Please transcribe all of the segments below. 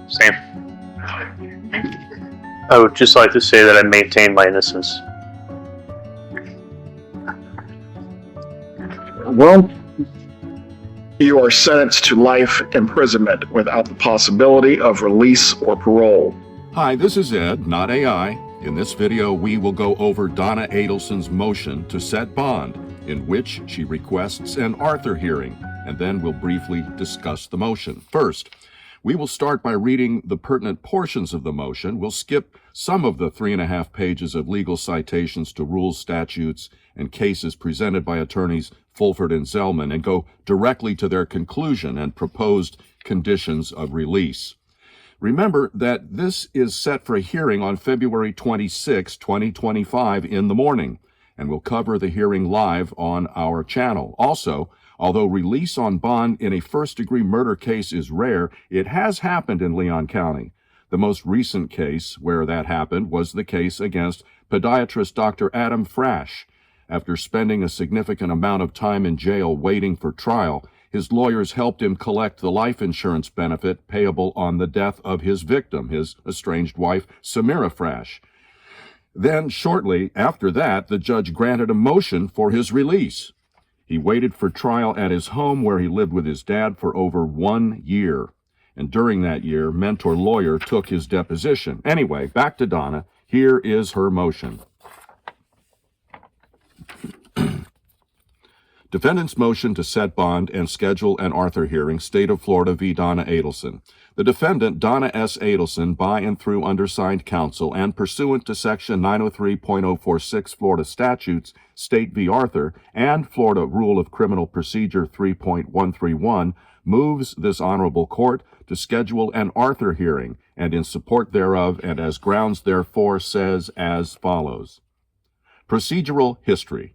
Same. I would just like to say that I maintain my innocence. Well, you are sentenced to life imprisonment without the possibility of release or parole. Hi, this is Ed, not AI. In this video, we will go over Donna Adelson's motion to set bond, in which she requests an Arthur hearing, and then we'll briefly discuss the motion. First, we will start by reading the pertinent portions of the motion. We'll skip some of the 3.5 pages of legal citations to rules, statutes, and cases presented by attorneys Fulford and Zellman and go directly to their conclusion and proposed conditions of release. Remember that this is set for a hearing on February 26, 2025 in the morning, and we'll cover the hearing live on our channel. Also, although release on bond in a first-degree murder case is rare, it has happened in Leon County. The most recent case where that happened was the case against podiatrist Dr. Adam Frash. After spending a significant amount of time in jail waiting for trial, his lawyers helped him collect the life insurance benefit payable on the death of his victim, his estranged wife, Samira Frash. Then, shortly after that, the judge granted a motion for his release. He waited for trial at his home where he lived with his dad for over 1 year. And during that year, mentor lawyer took his deposition. Anyway, back to Donna. Here is her motion. Defendant's motion to set bond and schedule an Arthur hearing, State of Florida v. Donna Adelson. The defendant, Donna S. Adelson, by and through undersigned counsel and pursuant to Section 903.046 Florida Statutes, State v. Arthur, and Florida Rule of Criminal Procedure 3.131, moves this honorable court to schedule an Arthur hearing, and in support thereof and as grounds therefore says as follows. Procedural history.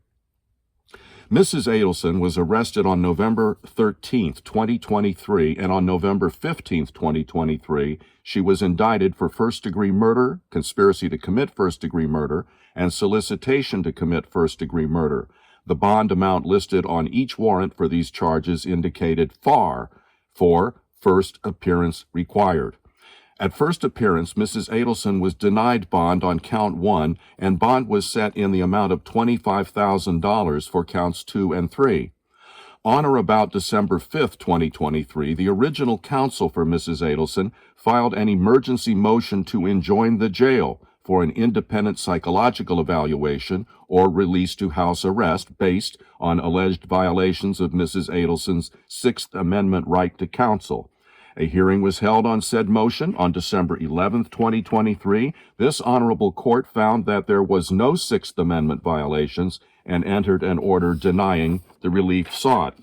Mrs. Adelson was arrested on November 13, 2023, and on November 15, 2023, she was indicted for first-degree murder, conspiracy to commit first-degree murder, and solicitation to commit first-degree murder. The bond amount listed on each warrant for these charges indicated FAR, for first appearance required. At first appearance, Mrs. Adelson was denied bond on count 1, and bond was set in the amount of $25,000 for counts 2 and 3. On or about December 5, 2023, the original counsel for Mrs. Adelson filed an emergency motion to enjoin the jail for an independent psychological evaluation or release to house arrest based on alleged violations of Mrs. Adelson's Sixth Amendment right to counsel. A hearing was held on said motion on December 11, 2023. This honorable court found that there was no Sixth Amendment violations and entered an order denying the relief sought.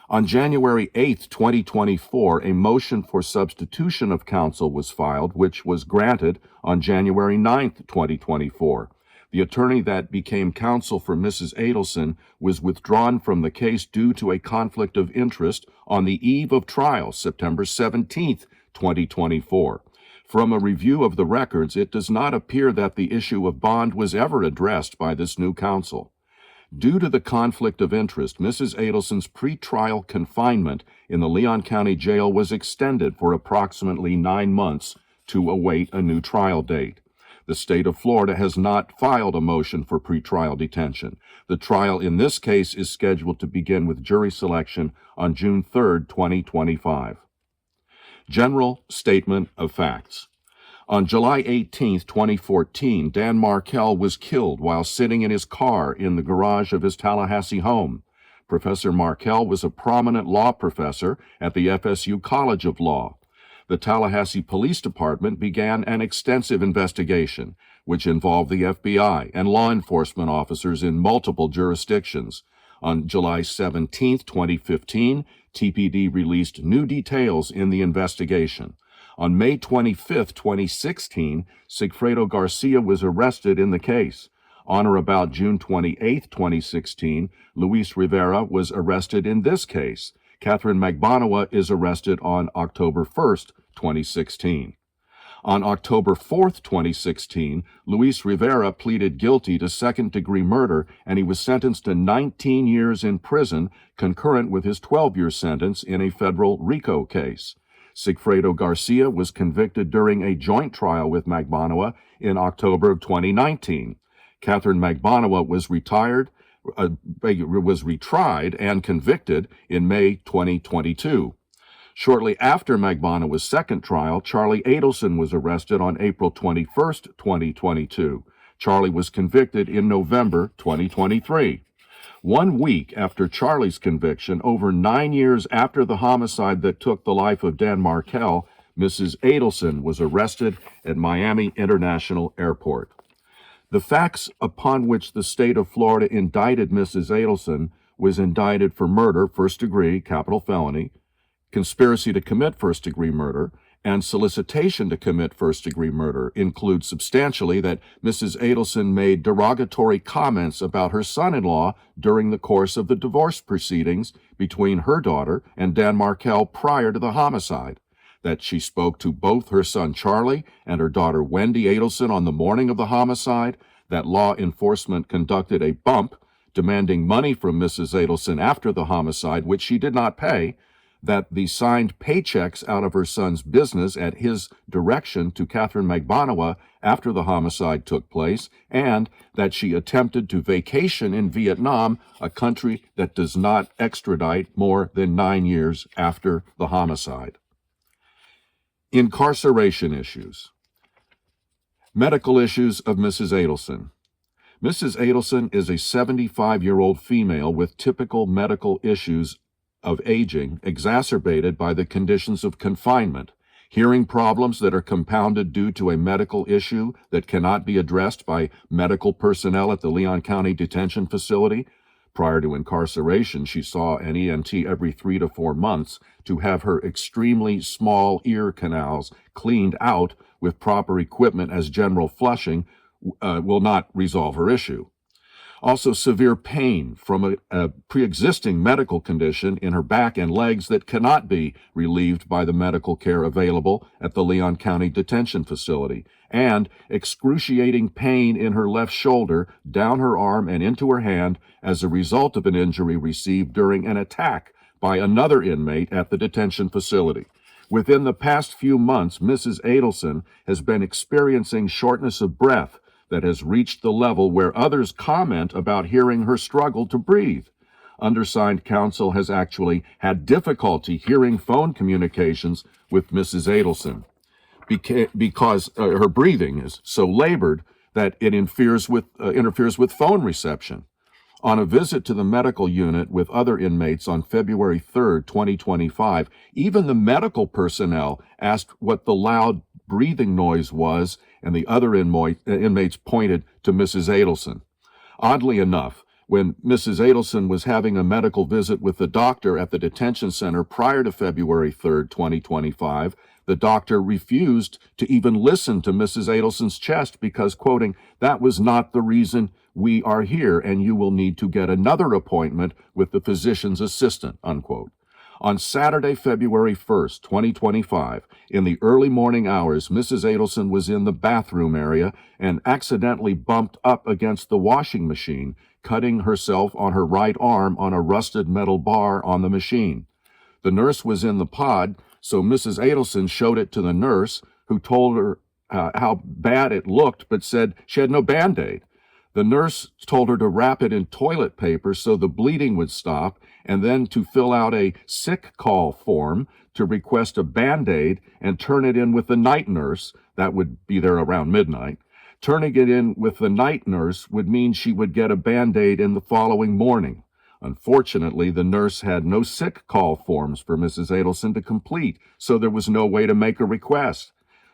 On January 8, 2024, a motion for substitution of counsel was filed, which was granted on January 9, 2024. The attorney that became counsel for Mrs. Adelson was withdrawn from the case due to a conflict of interest on the eve of trial, September 17, 2024. From a review of the records, it does not appear that the issue of bond was ever addressed by this new counsel. Due to the conflict of interest, Mrs. Adelson's pretrial confinement in the Leon County Jail was extended for approximately 9 months to await a new trial date. The state of Florida has not filed a motion for pretrial detention. The trial in this case is scheduled to begin with jury selection on June 3, 2025. General Statement of Facts. On July 18, 2014, Dan Markel was killed while sitting in his car in the garage of his Tallahassee home. Professor Markel was a prominent law professor at the FSU College of Law. The Tallahassee Police Department began an extensive investigation, which involved the FBI and law enforcement officers in multiple jurisdictions. On July 17, 2015, TPD released new details in the investigation. On May 25, 2016, Sigfredo Garcia was arrested in the case. On or about June 28, 2016, Luis Rivera was arrested in this case. Catherine Magbanua is arrested on October 1st, 2016. On October 4th, 2016, Luis Rivera pleaded guilty to second-degree murder, and he was sentenced to 19 years in prison, concurrent with his 12-year sentence in a federal RICO case. Sigfredo Garcia was convicted during a joint trial with Magbanua in October of 2019. Catherine Magbanua was retried and convicted in May 2022. Shortly after Magbanua's second trial, Charlie Adelson was arrested on April 21st, 2022. Charlie was convicted in November 2023. 1 week after Charlie's conviction, over 9 years after the homicide that took the life of Dan Markel, Mrs. Adelson was arrested at Miami International Airport. The facts upon which the state of Florida indicted Mrs. Adelson was indicted for murder, first degree, capital felony, conspiracy to commit first-degree murder, and solicitation to commit first-degree murder include substantially that Mrs. Adelson made derogatory comments about her son-in-law during the course of the divorce proceedings between her daughter and Dan Markel prior to the homicide, that she spoke to both her son Charlie and her daughter Wendy Adelson on the morning of the homicide, that law enforcement conducted a bump demanding money from Mrs. Adelson after the homicide, which she did not pay, that the signed paychecks out of her son's business at his direction to Catherine Magbanua after the homicide took place, and that she attempted to vacation in Vietnam, a country that does not extradite more than 9 years after the homicide. Incarceration issues. Medical issues of Mrs. Adelson. Mrs. Adelson is a 75-year-old female with typical medical issues of aging exacerbated by the conditions of confinement, hearing problems that are compounded due to a medical issue that cannot be addressed by medical personnel at the Leon County Detention Facility. Prior to incarceration, she saw an ENT every 3 to 4 months to have her extremely small ear canals cleaned out with proper equipment, as general flushing will not resolve her issue. Also, severe pain from a pre-existing medical condition in her back and legs that cannot be relieved by the medical care available at the Leon County Detention Facility, and excruciating pain in her left shoulder, down her arm, and into her hand as a result of an injury received during an attack by another inmate at the detention facility. Within the past few months, Mrs. Adelson has been experiencing shortness of breath that has reached the level where others comment about hearing her struggle to breathe. Undersigned counsel has actually had difficulty hearing phone communications with Mrs. Adelson because her breathing is so labored that it interferes with phone reception. On a visit to the medical unit with other inmates on February 3rd, 2025, even the medical personnel asked what the loud breathing noise was, and the other inmates pointed to Mrs. Adelson. Oddly enough, when Mrs. Adelson was having a medical visit with the doctor at the detention center prior to February 3rd, 2025, the doctor refused to even listen to Mrs. Adelson's chest because, quoting, "That was not the reason we are here, and you will need to get another appointment with the physician's assistant," unquote. On Saturday, February 1st, 2025, in the early morning hours, Mrs. Adelson was in the bathroom area and accidentally bumped up against the washing machine, cutting herself on her right arm on a rusted metal bar on the machine. The nurse was in the pod, so Mrs. Adelson showed it to the nurse, who told her how bad it looked, but said she had no Band-Aid. The nurse told her to wrap it in toilet paper so the bleeding would stop, and then to fill out a sick call form to request a Band-Aid and turn it in with the night nurse. That would be there around midnight. Turning it in with the night nurse would mean she would get a Band-Aid in the following morning. Unfortunately, the nurse had no sick call forms for Mrs. Adelson to complete, so there was no way to make a request.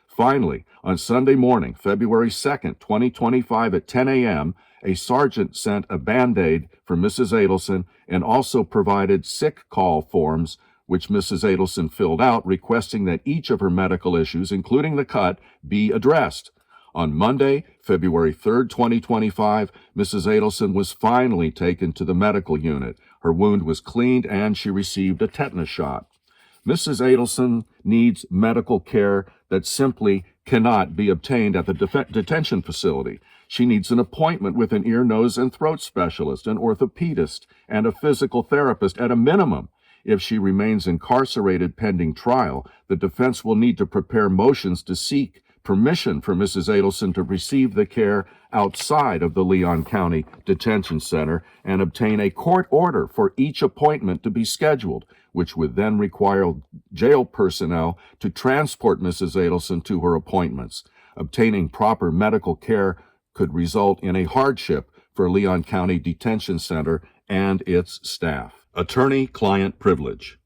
Finally, on Sunday morning, February 2nd, 2025 at 10 a.m., a sergeant sent a Band-Aid for Mrs. Adelson and also provided sick call forms, which Mrs. Adelson filled out, requesting that each of her medical issues, including the cut, be addressed. On Monday, February 3rd, 2025, Mrs. Adelson was finally taken to the medical unit. Her wound was cleaned and she received a tetanus shot. Mrs. Adelson needs medical care that simply cannot be obtained at the detention facility. She needs an appointment with an ear, nose, and throat specialist, an orthopedist, and a physical therapist at a minimum. If she remains incarcerated pending trial, the defense will need to prepare motions to seek permission for Mrs. Adelson to receive the care outside of the Leon County Detention Center and obtain a court order for each appointment to be scheduled, which would then require jail personnel to transport Mrs. Adelson to her appointments. Obtaining proper medical care could result in a hardship for Leon County Detention Center and its staff. Attorney-client privilege.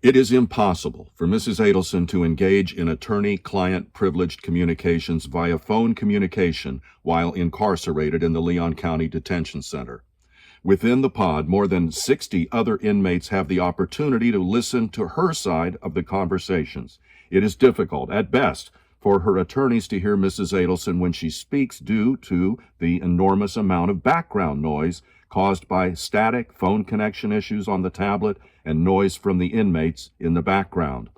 It is impossible for Mrs. Adelson to engage in attorney-client privileged communications via phone communication while incarcerated in the Leon County Detention Center. Within the pod, more than 60 other inmates have the opportunity to listen to her side of the conversations. It is difficult, at best, for her attorneys to hear Mrs. Adelson when she speaks due to the enormous amount of background noise caused by static phone connection issues on the tablet and noise from the inmates in the background.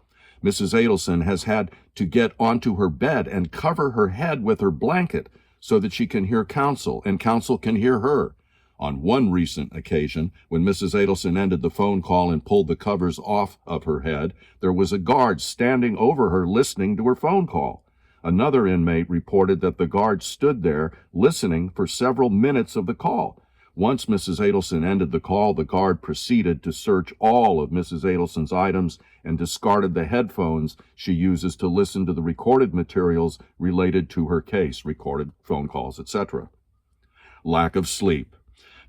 Mrs. Adelson has had to get onto her bed and cover her head with her blanket so that she can hear counsel and counsel can hear her. On one recent occasion, when Mrs. Adelson ended the phone call and pulled the covers off of her head, there was a guard standing over her listening to her phone call. Another inmate reported that the guard stood there listening for several minutes of the call. Once Mrs. Adelson ended the call, the guard proceeded to search all of Mrs. Adelson's items and discarded the headphones she uses to listen to the recorded materials related to her case, recorded phone calls, etc. Lack of sleep.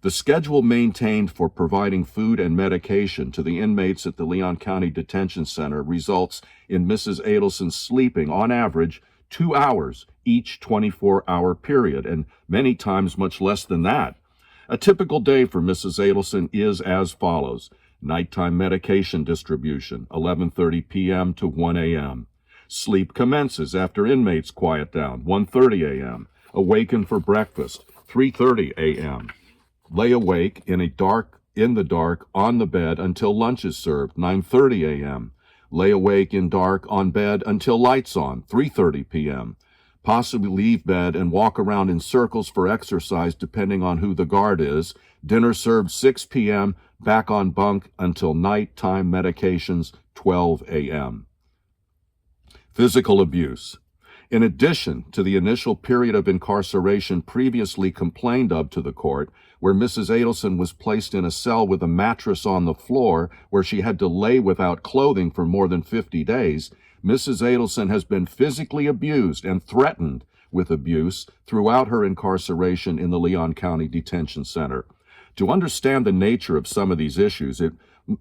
The schedule maintained for providing food and medication to the inmates at the Leon County Detention Center results in Mrs. Adelson sleeping, on average, 2 hours each 24-hour period, and many times much less than that. A typical day for Mrs. Adelson is as follows. Nighttime medication distribution, 11:30 p.m. to 1 a.m. Sleep commences after inmates quiet down, 1:30 a.m. Awaken for breakfast, 3:30 a.m. Lay awake in the dark on the bed until lunch is served, 9:30 a.m. Lay awake in dark on bed until lights on, 3:30 p.m. Possibly leave bed and walk around in circles for exercise depending on who the guard is. Dinner served 6 p.m., back on bunk until nighttime medications, 12 a.m. Physical abuse. In addition to the initial period of incarceration previously complained of to the court, where Mrs. Adelson was placed in a cell with a mattress on the floor where she had to lay without clothing for more than 50 days, Mrs. Adelson has been physically abused and threatened with abuse throughout her incarceration in the Leon County Detention Center. To understand the nature of some of these issues, it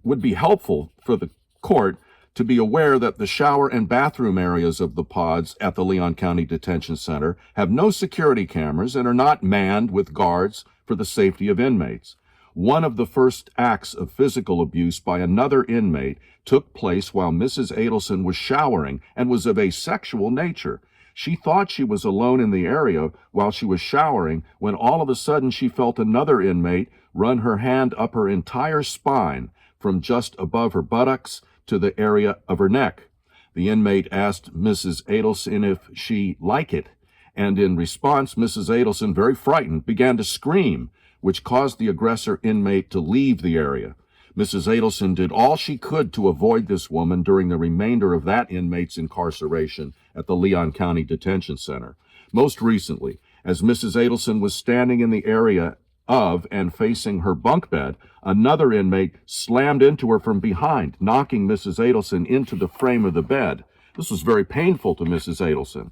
would be helpful for the court to be aware that the shower and bathroom areas of the pods at the Leon County Detention Center have no security cameras and are not manned with guards for the safety of inmates. One of the first acts of physical abuse by another inmate took place while Mrs. Adelson was showering and was of a sexual nature. She thought she was alone in the area while she was showering when all of a sudden she felt another inmate run her hand up her entire spine from just above her buttocks to the area of her neck. The inmate asked Mrs. Adelson if she liked it, and in response, Mrs. Adelson, very frightened, began to scream, which caused the aggressor inmate to leave the area. Mrs. Adelson did all she could to avoid this woman during the remainder of that inmate's incarceration at the Leon County Detention Center. Most recently, as Mrs. Adelson was standing in the area of and facing her bunk bed, another inmate slammed into her from behind, knocking Mrs. Adelson into the frame of the bed. This was very painful to Mrs. Adelson.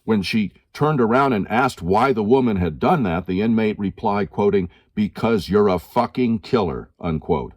When she turned around and asked why the woman had done that, the inmate replied, quoting, "Because you're a fucking killer," unquote.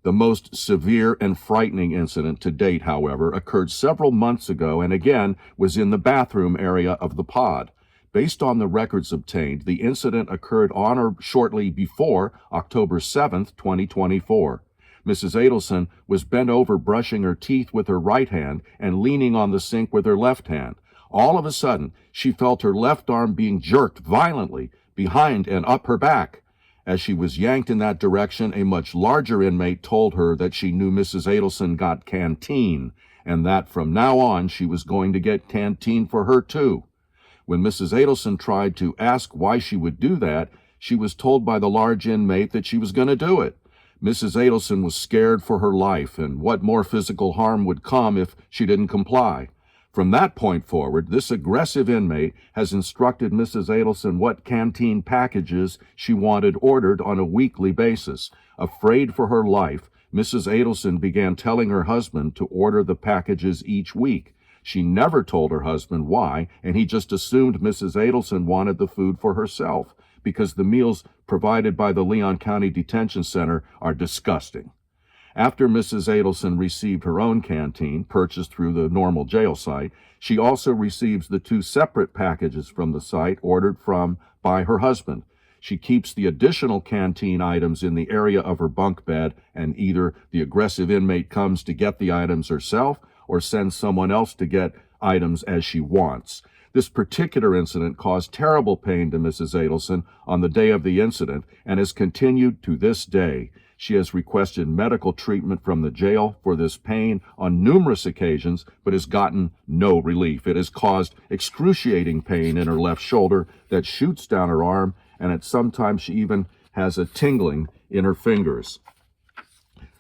The most severe and frightening incident to date, however, occurred several months ago and again was in the bathroom area of the pod. Based on the records obtained, the incident occurred on or shortly before October 7th, 2024. Mrs. Adelson was bent over brushing her teeth with her right hand and leaning on the sink with her left hand. All of a sudden, she felt her left arm being jerked violently behind and up her back. As she was yanked in that direction, a much larger inmate told her that she knew Mrs. Adelson got canteen, and that from now on she was going to get canteen for her too. When Mrs. Adelson tried to ask why she would do that, she was told by the large inmate that she was going to do it. Mrs. Adelson was scared for her life and what more physical harm would come if she didn't comply. From that point forward, this aggressive inmate has instructed Mrs. Adelson what canteen packages she wanted ordered on a weekly basis. Afraid for her life, Mrs. Adelson began telling her husband to order the packages each week. She never told her husband why, and he just assumed Mrs. Adelson wanted the food for herself, because the meals provided by the Leon County Detention Center are disgusting. After Mrs. Adelson received her own canteen, purchased through the normal jail site, she also receives the 2 separate packages from the site ordered by her husband. She keeps the additional canteen items in the area of her bunk bed, and either the aggressive inmate comes to get the items herself or sends someone else to get items as she wants. This particular incident caused terrible pain to Mrs. Adelson on the day of the incident and has continued to this day. She has requested medical treatment from the jail for this pain on numerous occasions, but has gotten no relief. It has caused excruciating pain in her left shoulder that shoots down her arm, and sometimes she even has a tingling in her fingers.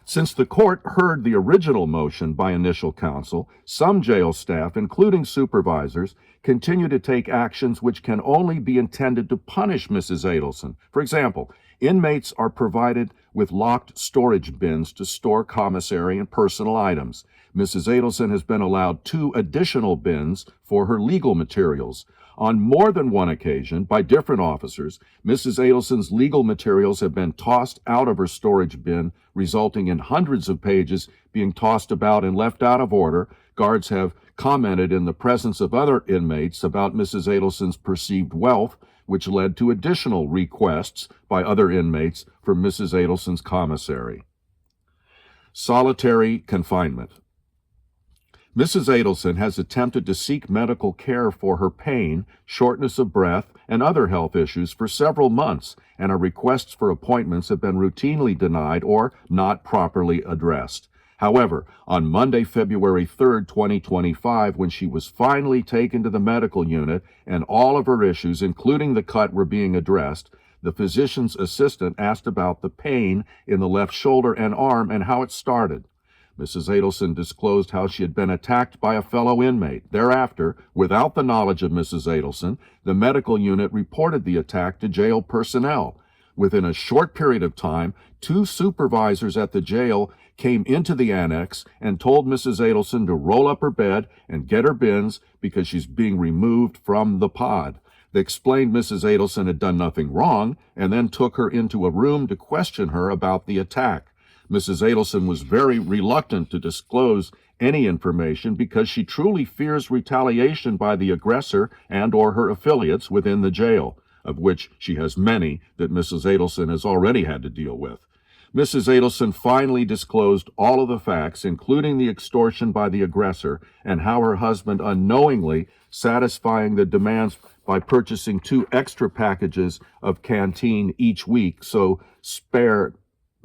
Since the court heard the original motion by initial counsel, some jail staff, including supervisors, continue to take actions which can only be intended to punish Mrs. Adelson. For example, inmates are provided with locked storage bins to store commissary and personal items. Mrs. Adelson has been allowed 2 additional bins for her legal materials. On more than one occasion, by different officers, Mrs. Adelson's legal materials have been tossed out of her storage bin, resulting in hundreds of pages being tossed about and left out of order. Guards have commented in the presence of other inmates about Mrs. Adelson's perceived wealth, which led to additional requests by other inmates for Mrs. Adelson's commissary. Solitary confinement. Mrs. Adelson has attempted to seek medical care for her pain, shortness of breath, and other health issues for several months, and her requests for appointments have been routinely denied or not properly addressed. However, on Monday, February 3, 2025, when she was finally taken to the medical unit and all of her issues, including the cut, were being addressed, the physician's assistant asked about the pain in the left shoulder and arm and how it started. Mrs. Adelson disclosed how she had been attacked by a fellow inmate. Thereafter, without the knowledge of Mrs. Adelson, the medical unit reported the attack to jail personnel. Within a short period of time, 2 supervisors at the jail came into the annex and told Mrs. Adelson to roll up her bed and get her bins because she's being removed from the pod. They explained Mrs. Adelson had done nothing wrong and then took her into a room to question her about the attack. Mrs. Adelson was very reluctant to disclose any information because she truly fears retaliation by the aggressor and or her affiliates within the jail, of which she has many that Mrs. Adelson has already had to deal with. Mrs. Adelson finally disclosed all of the facts, including the extortion by the aggressor and how her husband unknowingly satisfying the demands by purchasing 2 extra packages of canteen each week, so spare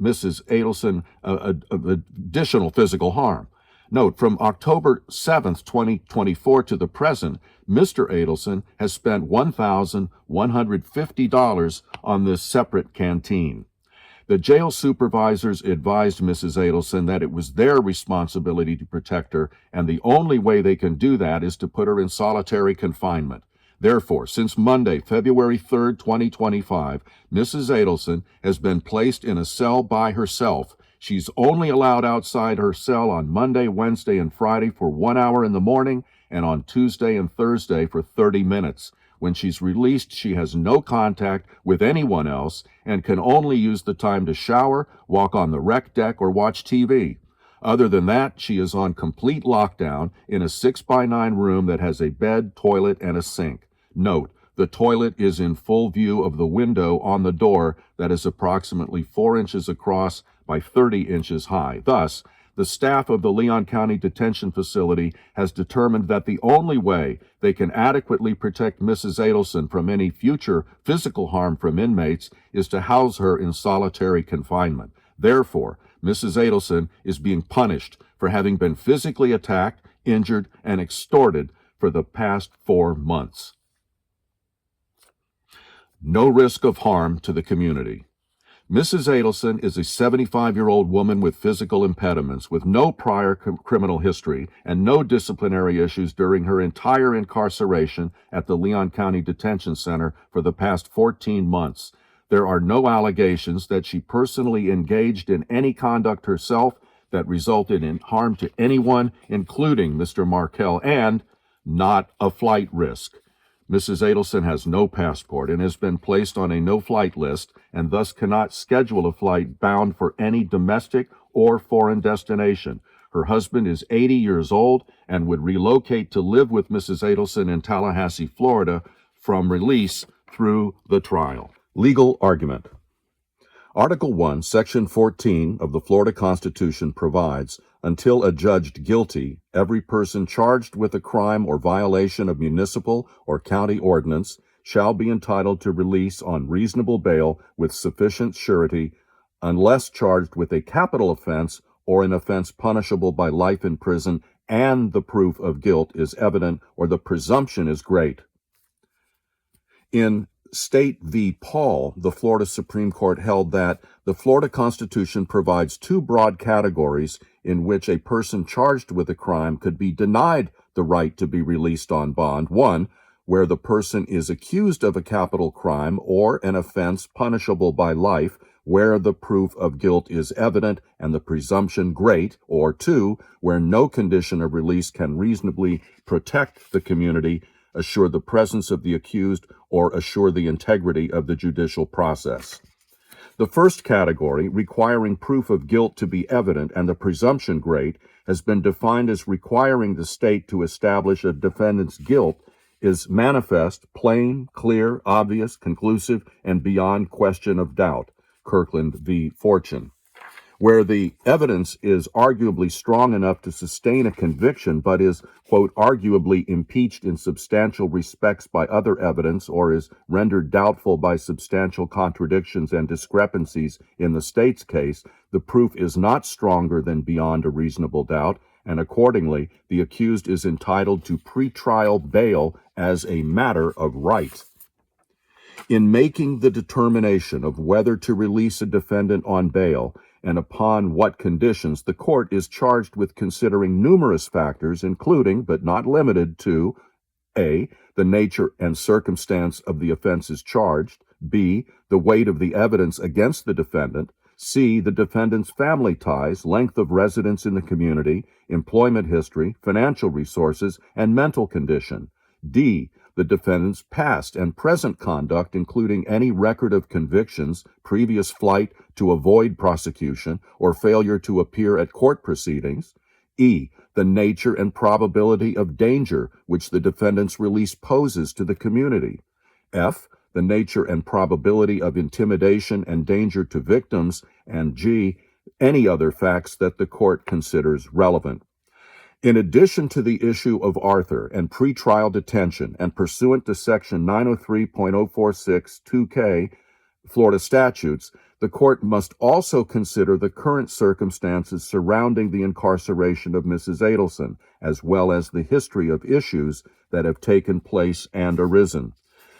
Mrs. Adelson additional physical harm. Note, from October 7th, 2024 to the present, Mr. Adelson has spent $1,150 on this separate canteen. The jail supervisors advised Mrs. Adelson that it was their responsibility to protect her, and the only way they can do that is to put her in solitary confinement. Therefore, since Monday, February 3rd, 2025, Mrs. Adelson has been placed in a cell by herself. She's only allowed outside her cell on Monday, Wednesday, and Friday for 1 hour in the morning, and on Tuesday and Thursday for 30 minutes. When she's released, she has no contact with anyone else and can only use the time to shower, walk on the rec deck, or watch TV. Other than that, she is on complete lockdown in a 6x9 room that has a bed, toilet, and a sink. Note, the toilet is in full view of the window on the door that is approximately 4 inches across by 30 inches high. Thus, the staff of the Leon County Detention Facility has determined that the only way they can adequately protect Mrs. Adelson from any future physical harm from inmates is to house her in solitary confinement. Therefore, Mrs. Adelson is being punished for having been physically attacked, injured, and extorted for the past 4 months. No risk of harm to the community. Mrs. Adelson is a 75-year-old woman with physical impediments, with no prior criminal history and no disciplinary issues during her entire incarceration at the Leon County Detention Center for the past 14 months. There are no allegations that she personally engaged in any conduct herself that resulted in harm to anyone, including Mr. Markel, and not a flight risk. Mrs. Adelson has no passport and has been placed on a no-flight list and thus cannot schedule a flight bound for any domestic or foreign destination. Her husband is 80 years old and would relocate to live with Mrs. Adelson in Tallahassee, Florida, from release through the trial. Legal argument. Article 1, Section 14 of the Florida Constitution provides, until adjudged guilty, every person charged with a crime or violation of municipal or county ordinance shall be entitled to release on reasonable bail with sufficient surety, unless charged with a capital offense or an offense punishable by life in prison, and the proof of guilt is evident or the presumption is great. In State v. Paul, the Florida Supreme Court held that the Florida Constitution provides two broad categories in which a person charged with a crime could be denied the right to be released on bond. One, where the person is accused of a capital crime or an offense punishable by life, where the proof of guilt is evident and the presumption great, or two, where no condition of release can reasonably protect the community, assure the presence of the accused, or assure the integrity of the judicial process. The first category, requiring proof of guilt to be evident and the presumption great, has been defined as requiring the state to establish a defendant's guilt is manifest, plain, clear, obvious, conclusive, and beyond question of doubt. Kirkland v. Fortune. Where the evidence is arguably strong enough to sustain a conviction, but is, quote, arguably impeached in substantial respects by other evidence, or is rendered doubtful by substantial contradictions and discrepancies in the state's case, the proof is not stronger than beyond a reasonable doubt, and accordingly, the accused is entitled to pretrial bail as a matter of right. In making the determination of whether to release a defendant on bail, and upon what conditions, the court is charged with considering numerous factors, including, but not limited to, A, the nature and circumstance of the offenses charged, B, the weight of the evidence against the defendant, C, the defendant's family ties, length of residence in the community, employment history, financial resources, and mental condition, D, the defendant's past and present conduct, including any record of convictions, previous flight to avoid prosecution, or failure to appear at court proceedings. E, the nature and probability of danger which the defendant's release poses to the community. F, the nature and probability of intimidation and danger to victims. And G, any other facts that the court considers relevant. In addition to the issue of Arthur and pretrial detention, and pursuant to Section 903.046 2K Florida statutes, the court must also consider the current circumstances surrounding the incarceration of Mrs. Adelson, as well as the history of issues that have taken place and arisen.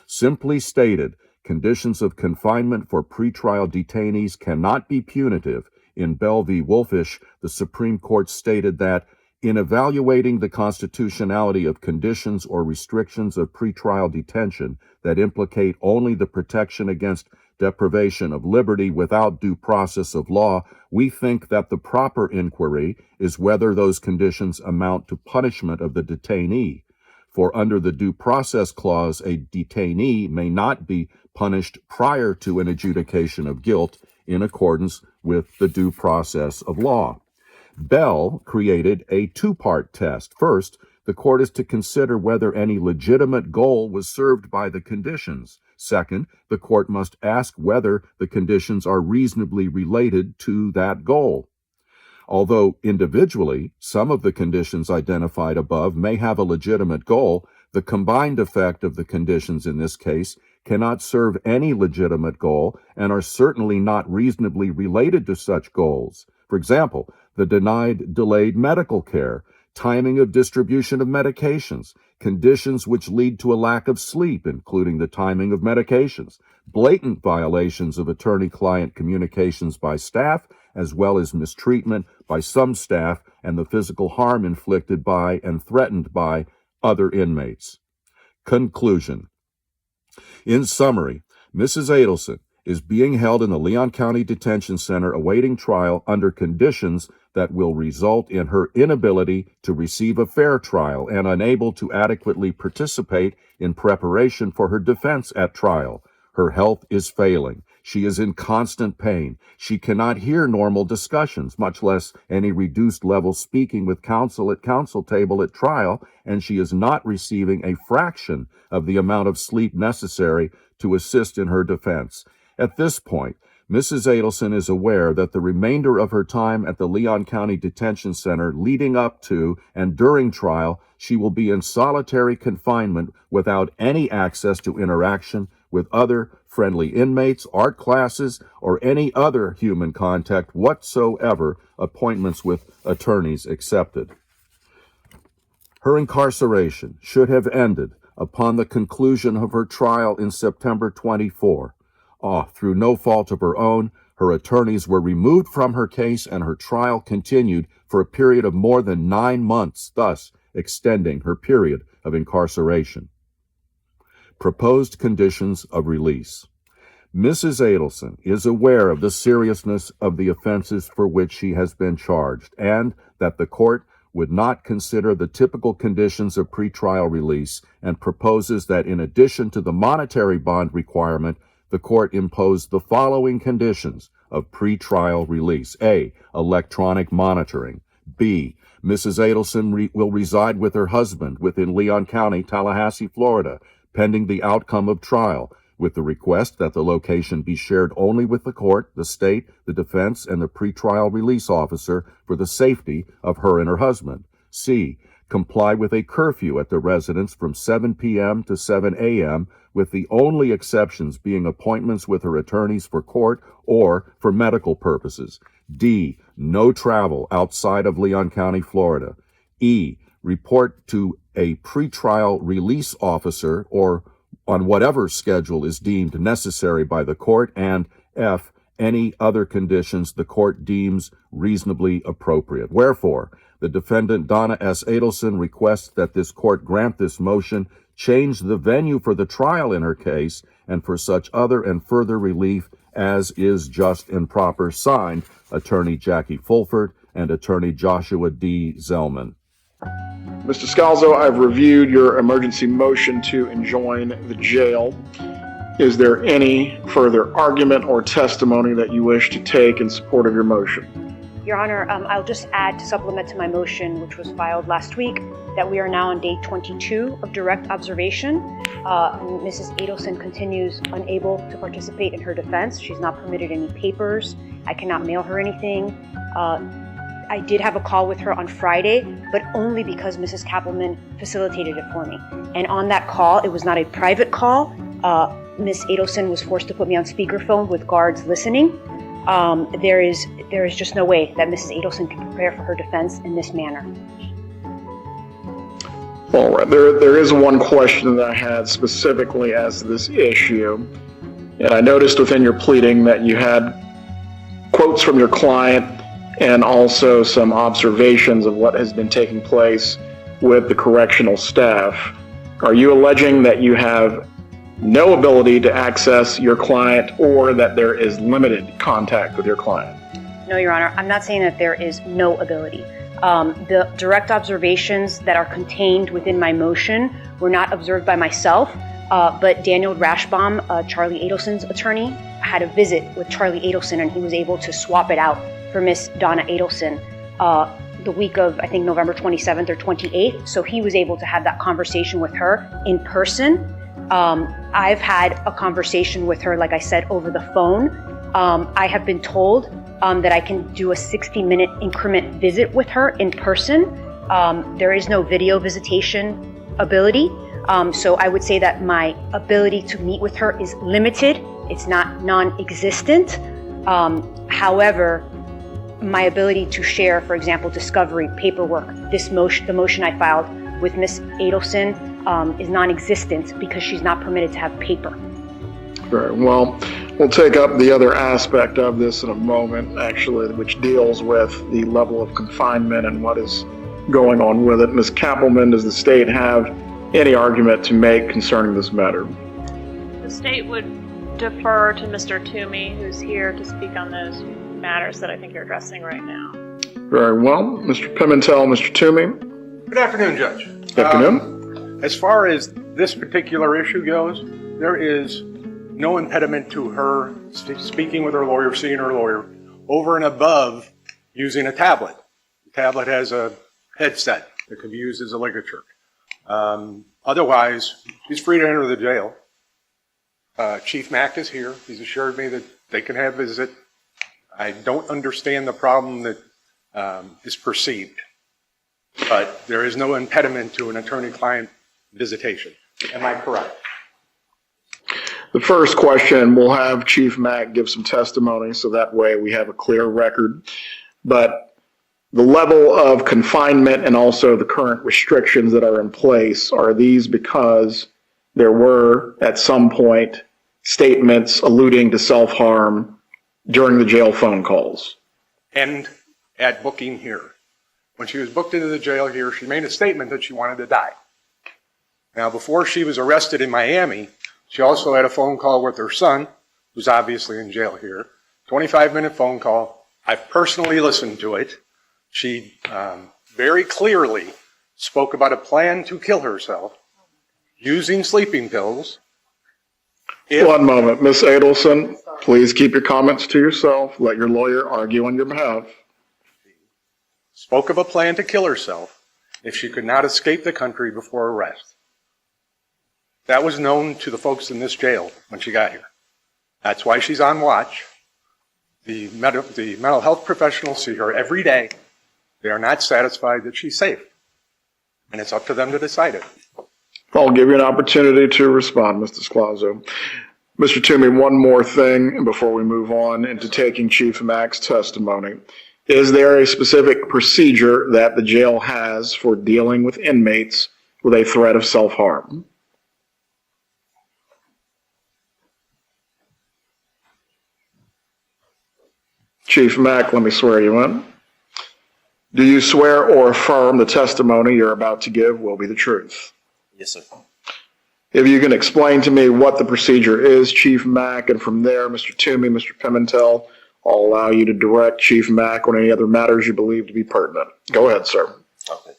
Simply stated, conditions of confinement for pretrial detainees cannot be punitive. In Bell v. Wolfish, the Supreme Court stated that in evaluating the constitutionality of conditions or restrictions of pretrial detention that implicate only the protection against deprivation of liberty without due process of law, we think that the proper inquiry is whether those conditions amount to punishment of the detainee. For under the Due Process Clause, a detainee may not be punished prior to an adjudication of guilt in accordance with the due process of law. Bell created a two-part test. First, the court is to consider whether any legitimate goal was served by the conditions. Second, the court must ask whether the conditions are reasonably related to that goal. Although individually, some of the conditions identified above may have a legitimate goal, the combined effect of the conditions in this case cannot serve any legitimate goal and are certainly not reasonably related to such goals. For example, the denied delayed medical care timing of distribution of medications, conditions which lead to a lack of sleep, including the timing of medications, blatant violations of attorney-client communications by staff, as well as mistreatment by some staff and the physical harm inflicted by and threatened by other inmates. Conclusion. In summary, Mrs. Adelson is being held in the Leon County Detention Center awaiting trial under conditions that will result in her inability to receive a fair trial and unable to adequately participate in preparation for her defense at trial. Her health is failing. She is in constant pain. She cannot hear normal discussions, much less any reduced level speaking with counsel at counsel table at trial, and she is not receiving a fraction of the amount of sleep necessary to assist in her defense. At this point, Mrs. Adelson is aware that the remainder of her time at the Leon County Detention Center leading up to and during trial, she will be in solitary confinement without any access to interaction with other friendly inmates, art classes, or any other human contact whatsoever, appointments with attorneys accepted. Her incarceration should have ended upon the conclusion of her trial in September 24. Through no fault of her own, her attorneys were removed from her case and her trial continued for a period of more than 9 months, thus extending her period of incarceration. Proposed conditions of release. Mrs. Adelson is aware of the seriousness of the offenses for which she has been charged and that the court would not consider the typical conditions of pretrial release and proposes that in addition to the monetary bond requirement, the court imposed the following conditions of pretrial release. A. Electronic monitoring. B. Mrs. Adelson will reside with her husband within Leon County, Tallahassee, Florida, pending the outcome of trial, with the request that the location be shared only with the court, the state, the defense, and the pretrial release officer for the safety of her and her husband. C. Comply with a curfew at the residence from 7 p.m. to 7 a.m., with the only exceptions being appointments with her attorneys for court or for medical purposes. D. No travel outside of Leon County, Florida. E. Report to a pretrial release officer or on whatever schedule is deemed necessary by the court. And F. Any other conditions the court deems reasonably appropriate. Wherefore, the defendant Donna S. Adelson requests that this court grant this motion, change the venue for the trial in her case, and for such other and further relief as is just and proper. Signed, Attorney Jackie Fulford and Attorney Joshua D. Zellman. Mr. Scalzo, I've reviewed your emergency motion to enjoin the jail. Is there any further argument or testimony that you wish to take in support of your motion? Your Honor, I'll just add to supplement to my motion, which was filed last week, that we are now on day 22 of direct observation. Mrs. Adelson continues unable to participate in her defense. She's not permitted any papers. I cannot mail her anything. I did have a call with her on Friday, but only because Mrs. Kappelman facilitated it for me. And on that call, it was not a private call. Ms. Adelson was forced to put me on speakerphone with guards listening. There is just no way that Mrs. Adelson can prepare for her defense in this manner. All right, there is one question that I had specifically as to this issue, and I noticed within your pleading that you had quotes from your client and also some observations of what has been taking place with the correctional staff. Are you alleging that you have no ability to access your client or that there is limited contact with your client? No, Your Honor, I'm not saying that there is no ability. The direct observations that are contained within my motion were not observed by myself, but Daniel Rashbaum, Charlie Adelson's attorney, had a visit with Charlie Adelson, and he was able to swap it out for Miss Donna Adelson the week of, I think, November 27th or 28th. So he was able to have that conversation with her in person. I've had a conversation with her, like I said, over the phone. I have been told that I can do a 60-minute increment visit with her in person. There is no video visitation ability. So I would say that my ability to meet with her is limited. It's not non-existent. However, my ability to share, for example, discovery, paperwork, the motion I filed with Ms. Adelson is non-existent because she's not permitted to have paper. Very well. We'll take up the other aspect of this in a moment, actually, which deals with the level of confinement and what is going on with it. Ms. Kappelman, does the state have any argument to make concerning this matter? The state would defer to Mr. Toomey, who's here to speak on those matters that I think you're addressing right now. Very well. Mr. Pimentel, Mr. Toomey. Good afternoon, Judge. Good afternoon. As far as this particular issue goes, there is no impediment to her speaking with her lawyer, seeing her lawyer, over and above using a tablet. The tablet has a headset that can be used as a ligature. Otherwise, she's free to enter the jail. Chief Mack is here. He's assured me that they can have visit. I don't understand the problem that is perceived, but there is no impediment to an attorney-client visitation. Am I correct? The first question, we'll have Chief Mack give some testimony so that way we have a clear record. But the level of confinement and also the current restrictions that are in place, are these because there were at some point statements alluding to self-harm during the jail phone calls? And at booking here. When she was booked into the jail here, she made a statement that she wanted to die. Now, before she was arrested in Miami, she also had a phone call with her son, who's obviously in jail here. 25-minute phone call. I've personally listened to it. She very clearly spoke about a plan to kill herself using sleeping pills. One moment. Ms. Adelson, please keep your comments to yourself. Let your lawyer argue on your behalf. Spoke of a plan to kill herself if she could not escape the country before arrest. That was known to the folks in this jail when she got here. That's why she's on watch. The mental health professionals see her every day. They are not satisfied that she's safe. And it's up to them to decide it. I'll give you an opportunity to respond, Mr. Scalzo. Mr. Toomey, one more thing before we move on into taking Chief Mack's testimony. Is there a specific procedure that the jail has for dealing with inmates with a threat of self-harm? Chief Mack, let me swear you in. Do you swear or affirm the testimony you're about to give will be the truth? Yes, sir. If you can explain to me what the procedure is, Chief Mack, and from there, Mr. Toomey, Mr. Pimentel, I'll allow you to direct Chief Mack on any other matters you believe to be pertinent. Go ahead, sir. Okay.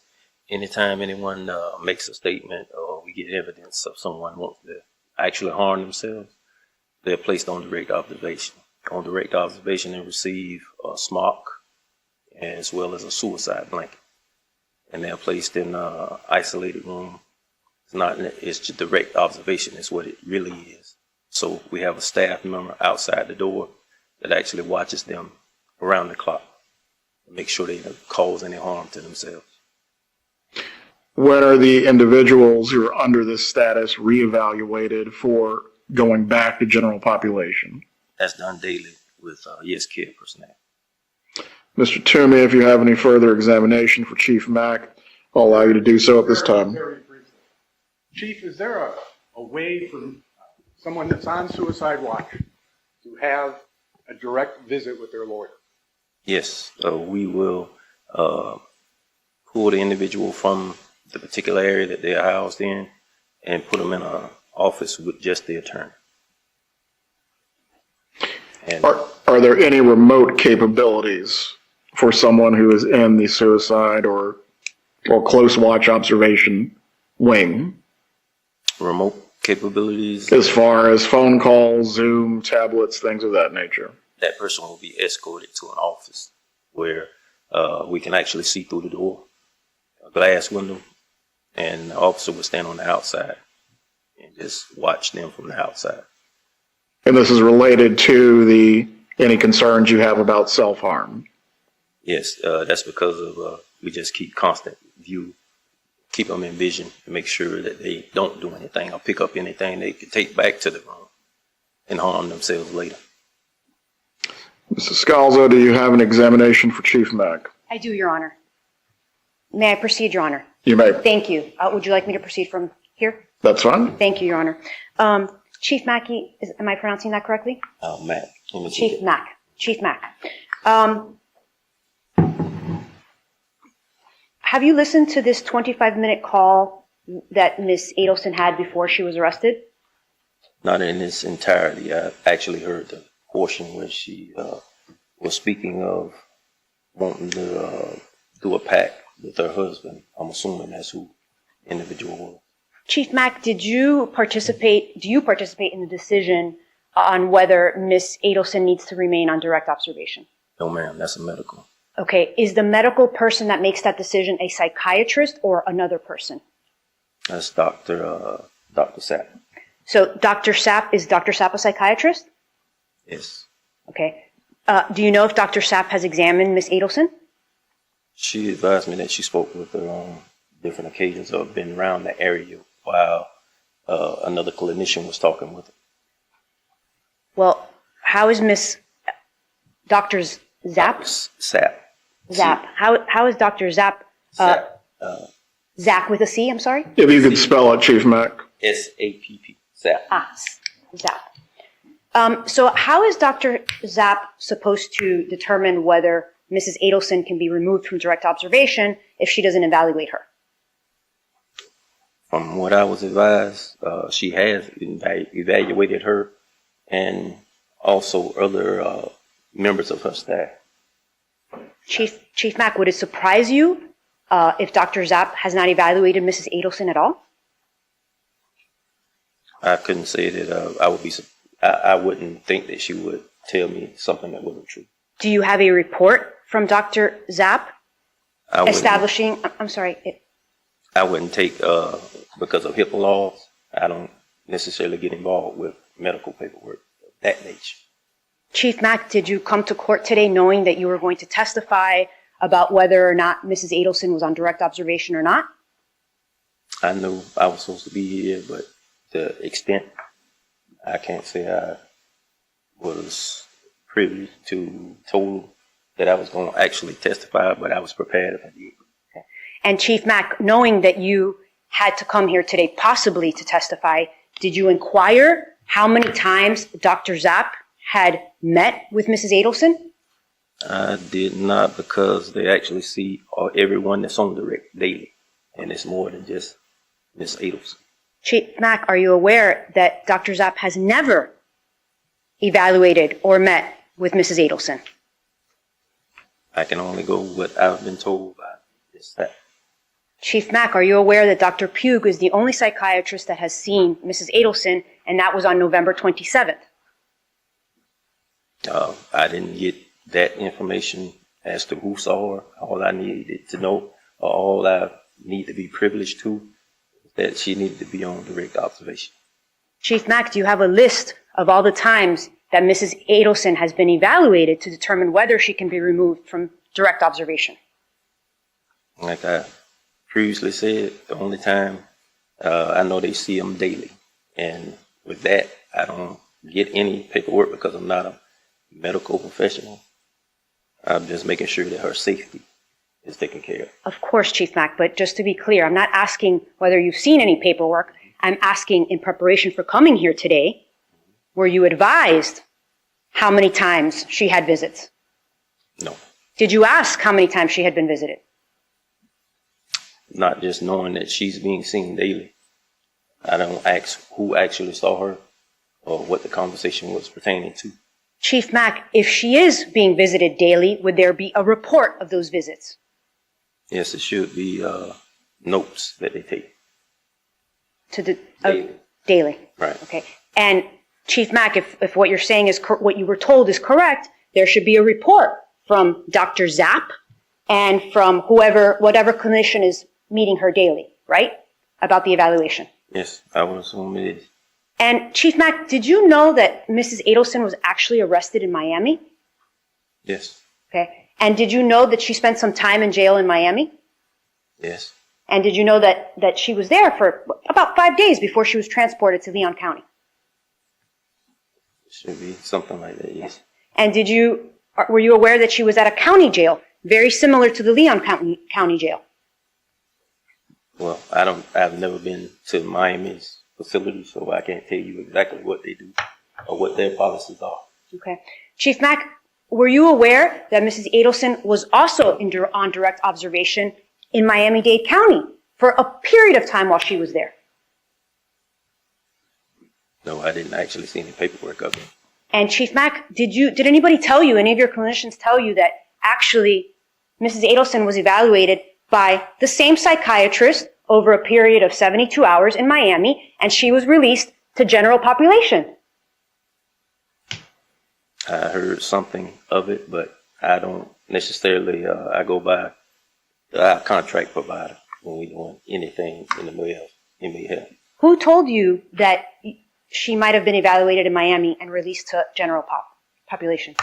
Anytime anyone makes a statement or we get evidence of someone wants to actually harm themselves, they're placed on direct observation. On direct observation, they receive a smock as well as a suicide blanket. And they're placed in an isolated room. It's just direct observation is what it really is. So we have a staff member outside the door that actually watches them around the clock to make sure they don't cause any harm to themselves. When are the individuals who are under this status reevaluated for going back to general population? That's done daily with yes care personnel. Mr. Toomey, if you have any further examination for Chief Mack, I'll allow you to do so at this time. Very briefly. Chief, is there a way for someone that's on suicide watch to have a direct visit with their lawyer? Yes, we will pull the individual from the particular area that they are housed in and put them in an office with just the attorney. And Are there any remote capabilities for someone who is in the suicide or close watch observation wing? Remote capabilities? As far as phone calls, Zoom, tablets, things of that nature? That person will be escorted to an office where we can actually see through the door, a glass window, and the officer will stand on the outside and just watch them from the outside. And this is related to any concerns you have about self-harm? Yes, that's because of we just keep constant view, keep them in vision to make sure that they don't do anything or pick up anything they can take back to the room and harm themselves later. Mrs. Scalzo, do you have an examination for Chief Mack? I do, Your Honor. May I proceed, Your Honor? You may. Thank you. Would you like me to proceed from here? That's fine. Thank you, Your Honor. Chief Mackey, am I pronouncing that correctly? Mac. Chief Mack. Chief Mack. Have you listened to this 25-minute call that Ms. Adelson had before she was arrested? Not in its entirety. I actually heard the portion where she was speaking of wanting to do a pact with her husband. I'm assuming that's who the individual was. Chief Mack, do you participate in the decision on whether Ms. Adelson needs to remain on direct observation? No, ma'am. That's a medical. Okay. Is the medical person that makes that decision a psychiatrist or another person? That's Dr. Sapp. So is Dr. Sapp a psychiatrist? Yes. Okay. Do you know if Dr. Sapp has examined Ms. Adelson? She advised me that she spoke with her on different occasions or been around the area while another clinician was talking with her. Well, how is Dr. Zapp? Sapp. Zapp. How is Dr. Zapp? Zack with a C, I'm sorry? If you could spell it, Chief Mack. SAPP. Sapp. Zapp. So how is Dr. Zapp supposed to determine whether Mrs. Adelson can be removed from direct observation if she doesn't evaluate her? From what I was advised, she has evaluated her and also other members of her staff. Chief Mack, would it surprise you if Dr. Zapp has not evaluated Mrs. Adelson at all? I couldn't say that I wouldn't think that she would tell me something that wasn't true. Do you have a report from Dr. Zapp establishing, I'm sorry. I wouldn't take, because of HIPAA laws, I don't necessarily get involved with medical paperwork of that nature. Chief Mack, did you come to court today knowing that you were going to testify about whether or not Mrs. Adelson was on direct observation or not? I knew I was supposed to be here, but the extent, I can't say I was privy to told that I was going to actually testify, but I was prepared if I did. Okay. And Chief Mack, knowing that you had to come here today possibly to testify, did you inquire how many times Dr. Zapp had met with Mrs. Adelson? I did not, because they actually see everyone that's on direct daily, and it's more than just Miss Adelson. Chief Mack, are you aware that Dr. Zapp has never evaluated or met with Mrs. Adelson? I can only go what I've been told by this staff. Chief Mack, are you aware that Dr. Pugh is the only psychiatrist that has seen Mrs. Adelson, and that was on November 27th? I didn't get that information as to who saw her. All I needed to know, or all I need to be privileged to, is that she needed to be on direct observation. Chief Mack, do you have a list of all the times that Mrs. Adelson has been evaluated to determine whether she can be removed from direct observation? Like I previously said, the only time I know they see them daily. And with that, I don't get any paperwork because I'm not a medical professional. I'm just making sure that her safety is taken care of. Of course, Chief Mack, but just to be clear, I'm not asking whether you've seen any paperwork. I'm asking, in preparation for coming here today, were you advised how many times she had visits? No. Did you ask how many times she had been visited? Not just knowing that she's being seen daily. I don't ask who actually saw her or what the conversation was pertaining to. Chief Mack, if she is being visited daily, would there be a report of those visits? Yes, it should be notes that they take. Daily. Right. Okay. And Chief Mack, if what you're saying is what you were told is correct, there should be a report from Dr. Zapp and from whatever clinician is meeting her daily, right? About the evaluation. Yes, I would assume it is. And Chief Mack, did you know that Mrs. Adelson was actually arrested in Miami? Yes. Okay. And did you know that she spent some time in jail in Miami? Yes. And did you know that she was there for about 5 days before she was transported to Leon County? It should be something like that, yes. And did you Were you aware that she was at a county jail, very similar to the Leon County Jail? Well, I've never been to Miami's facility, so I can't tell you exactly what they do or what their policies are. Okay. Chief Mack, were you aware that Mrs. Adelson was also on direct observation in Miami-Dade County for a period of time while she was there? No, I didn't actually see any paperwork of it. And Chief Mack, did anybody tell you, any of your clinicians tell you that actually Mrs. Adelson was evaluated by the same psychiatrist over a period of 72 hours in Miami, and she was released to general population? I heard something of it, but I don't necessarily, I go by our contract provider when we doing anything in the MA health. Who told you that she might have been evaluated in Miami and released to general population?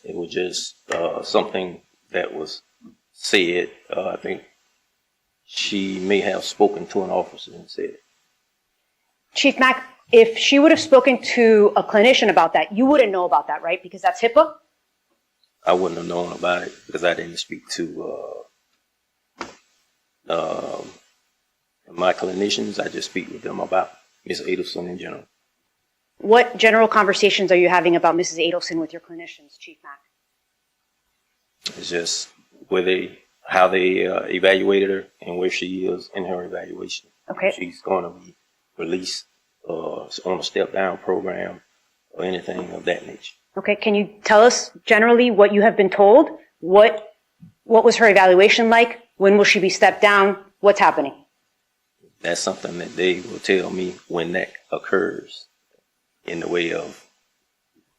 It was just something that was said. I think she may have spoken to an officer and said it. Chief Mack, if she would have spoken to a clinician about that, you wouldn't know about that, right? Because that's HIPAA? I wouldn't have known about it because I didn't speak to my clinicians. I just speak with them about Ms. Adelson in general. What general conversations are you having about Mrs. Adelson with your clinicians, Chief Mack? It's just how they evaluated her and where she is in her evaluation. Okay. She's going to be released on a step-down program or anything of that nature. Okay, can you tell us generally what you have been told? What was her evaluation like? When will she be stepped down? What's happening? That's something that they will tell me when that occurs, in the way of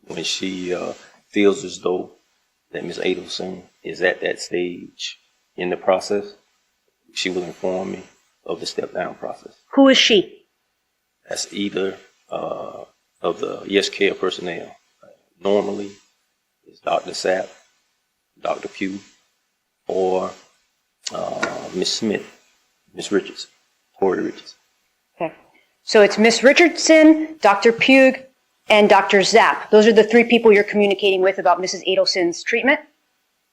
when she feels as though that Ms. Adelson is at that stage in the process. She will inform me of the step-down process. Who is she? That's either of the Yes Care personnel. Normally, it's Dr. Sapp, Dr. Pugh, or Ms. Smith, Ms. Richardson, Tori Richardson. Okay. So it's Ms. Richardson, Dr. Pugh, and Dr. Zapp. Those are the three people you're communicating with about Mrs. Adelson's treatment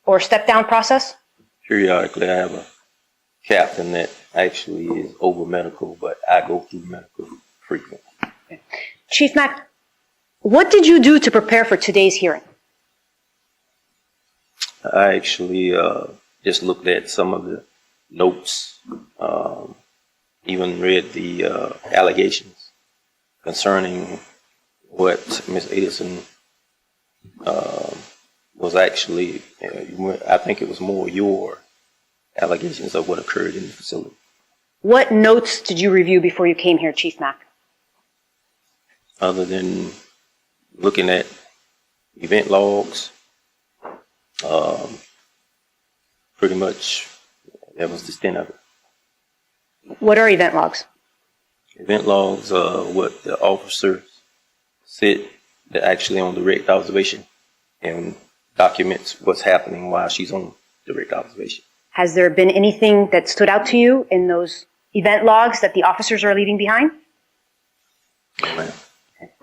or step-down process? Periodically, I have a captain that actually is over medical, but I go through medical frequently. Okay. Chief Mack, what did you do to prepare for today's hearing? I actually just looked at some of the notes, even read the allegations concerning what Ms. Adelson was actually, I think it was more your allegations of what occurred in the facility. What notes did you review before you came here, Chief Mack? Other than looking at event logs, pretty much that was the extent of it. What are event logs? Event logs are what the officers sit that actually on direct observation and documents what's happening while she's on direct observation. Has there been anything that stood out to you in those event logs that the officers are leaving behind? Ma'am.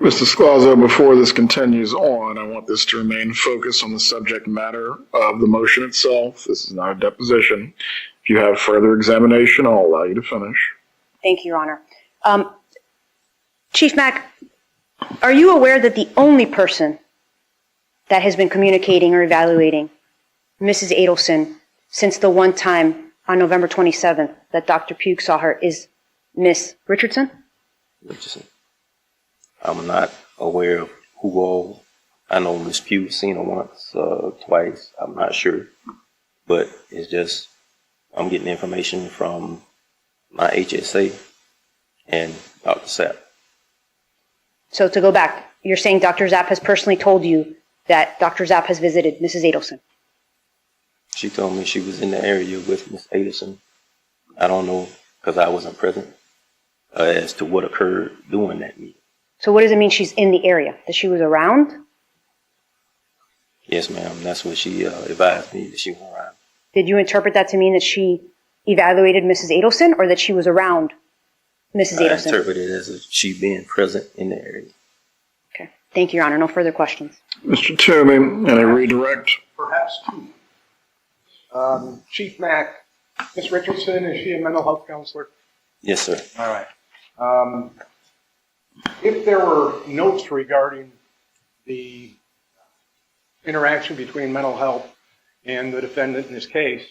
Mr. Scalzo, before this continues on, I want this to remain focused on the subject matter of the motion itself. This is not a deposition. If you have further examination, I'll allow you to finish. Thank you, Your Honor. Chief Mack, are you aware that the only person that has been communicating or evaluating Mrs. Adelson since the one time on November 27th that Dr. Pugh saw her is Miss Richardson? Richardson. I'm not aware of who all. I know Miss Pugh seen her once, twice. I'm not sure, but it's just I'm getting information from my HSA and Dr. Sapp. So to go back, you're saying Dr. Zapp has personally told you that Dr. Zapp has visited Mrs. Adelson? She told me she was in the area with Miss Adelson. I don't know, because I wasn't present, as to what occurred during that meeting. So what does it mean she's in the area? That she was around? Yes, ma'am. That's what she advised me, that she was around. Did you interpret that to mean that she evaluated Mrs. Adelson or that she was around Mrs. Adelson? I interpreted it as she being present in the area. Okay. Thank you, Your Honor. No further questions. Mr. Toomey, any redirect? Perhaps two. Chief Mack, Ms. Richardson, is she a mental health counselor? Yes, sir. All right. If there were notes regarding the interaction between mental health and the defendant in this case,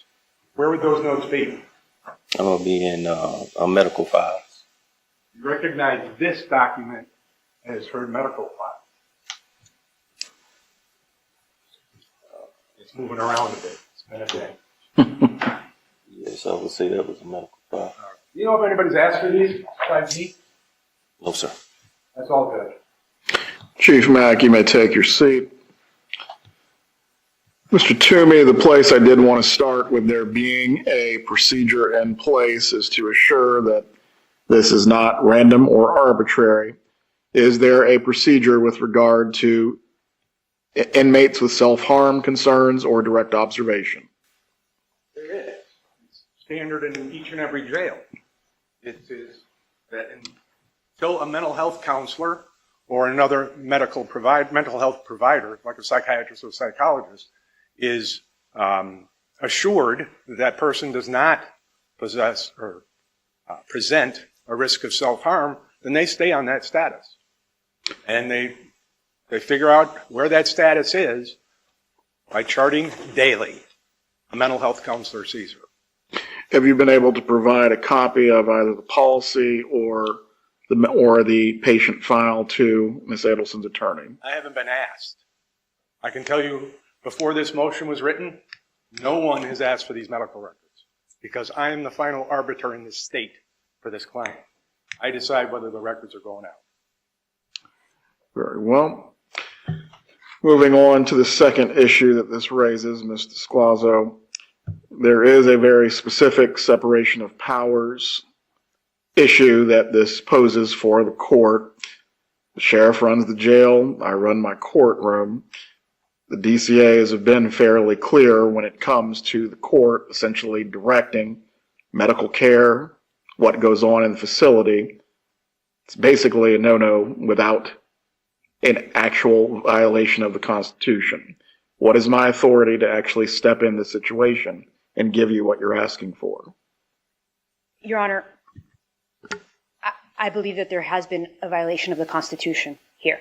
where would those notes be? I'm going to be in medical files. You recognize this document as her medical file. It's moving around a bit. It's been a day. Yes, I would say that was a medical file. Do you know if anybody's asked for these besides me? No, sir. That's all good. Chief Mack, you may take your seat. Mr. Toomey, the place I did want to start with there being a procedure in place is to assure that this is not random or arbitrary. Is there a procedure with regard to inmates with self-harm concerns or direct observation? There is. It's standard in each and every jail. It is that until a mental health counselor or another mental health provider, like a psychiatrist or psychologist, is assured that person does not possess or present a risk of self-harm, then they stay on that status. And they figure out where that status is by charting daily. A mental health counselor sees her. Have you been able to provide a copy of either the policy or the patient file to Ms. Adelson's attorney? I haven't been asked. I can tell you, before this motion was written, no one has asked for these medical records because I am the final arbiter in this state for this client. I decide whether the records are going out. Very well. Moving on to the second issue that this raises, Ms. Desclazo, there is a very specific separation of powers issue that this poses for the court. The sheriff runs the jail. I run my courtroom. The DCAs have been fairly clear when it comes to the court essentially directing medical care, what goes on in the facility. It's basically a no-no without an actual violation of the Constitution. What is my authority to actually step in the situation and give you what you're asking for? Your Honor, I believe that there has been a violation of the Constitution here.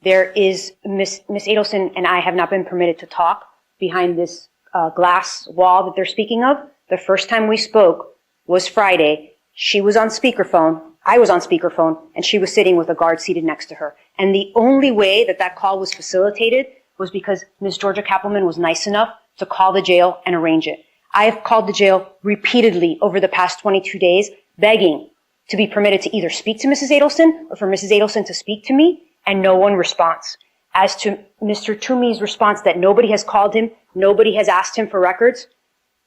There is, Ms. Adelson and I have not been permitted to talk behind this glass wall that they're speaking of. The first time we spoke was Friday. She was on speakerphone, I was on speakerphone, and she was sitting with a guard seated next to her. And the only way that that call was facilitated was because Ms. Georgia Kappelman was nice enough to call the jail and arrange it. I have called the jail repeatedly over the past 22 days, begging to be permitted to either speak to Mrs. Adelson or for Mrs. Adelson to speak to me, and no one responds. As to Mr. Toomey's response that nobody has called him, nobody has asked him for records,